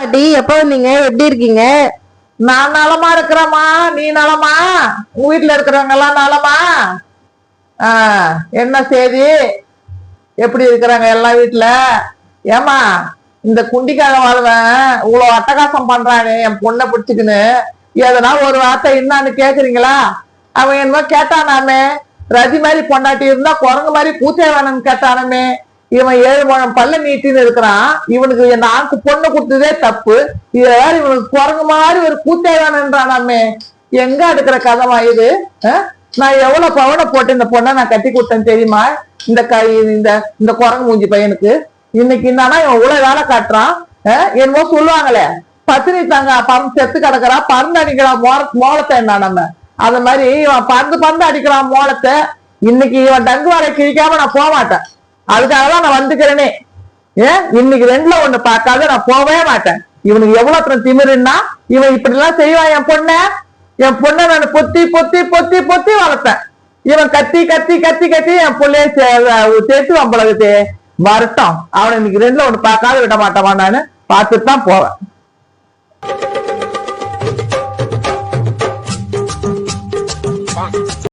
பாட்டி எப்ப வந்தீங்க? எப்படி இருக்கீங்க? நான் நலமா இருக்கிறேம்மா. நீ நலமா? உங்க வீட்டுல இருக்கிறவங்க எல்லாம் நலமா? என்ன செய்தி? எப்படி இருக்கிறாங்க எல்லாம் வீட்டுல? ஏமா இந்த குண்டிக்காக வாழ்வன் இவ்வளவு அட்டகாசம் பண்றானே என் பொண்ணை பிடிச்சுக்குன்னு எதனா ஒரு வார்த்தை என்னான்னு கேக்குறீங்களா? அவன் என்னமோ கேட்டானாமே, ரதி மாதிரி பொண்டாட்டி இருந்தா குரங்கு மாதிரி கூத்தே வேணும்னு கேட்டானமே. இவன் 7 முழம் பல்ல நீட்டின்னு இருக்கிறான். இவனுக்கு நாக்கு பொண்ணு கொடுத்ததே தப்பு. இத வேற இவனுக்கு குரங்கு மாதிரி ஒரு கூத்தே வேணும்ன்றானாமே. எங்க எடுக்கிற கதமா இது? நான் எவ்வளவு பவனை போட்டு இந்த பொண்ணை நான் கட்டி கொடுத்தேன் தெரியுமா? இந்த இந்த குரங்கு மூஞ்சி பையனுக்கு இன்னைக்கு என்னன்னா இவன் இவ்வளவு வேலை காட்டுறான். என்னமோ சொல்லுவாங்களே, பத்தினி தாங்க பறந்து செத்து கிடக்குறான், பறந்து அடிக்கிறான் மோளத்தை. என்ன நம்ம அந்த மாதிரி இவன் பறந்து அடிக்கிறான் மோளத்தை. இன்னைக்கு இவன் டங்கு வரை கிழிக்காம நான் போக மாட்டேன். அதுக்காகதான் நான் வந்துக்கிறேனே. இன்னைக்கு 2ல 1 பார்க்காத நான் போகவே மாட்டேன். இவனுக்கு எவ்வளவு திமிருன்னா இவன் இப்படி எல்லாம் செய்வான். என் பொண்ணை நான் பொத்தி பொத்தி பொத்தி பொத்தி வளர்த்தேன். இவன் கத்தி கத்தி கத்தி கத்தி என் பிள்ளைய சேர்த்து வம்பளகுதே வரட்டும். அவனை இன்னைக்கு 2ல 1 பார்க்காத விட மாட்டான். நானு பார்த்துட்டு தான் போவேன்.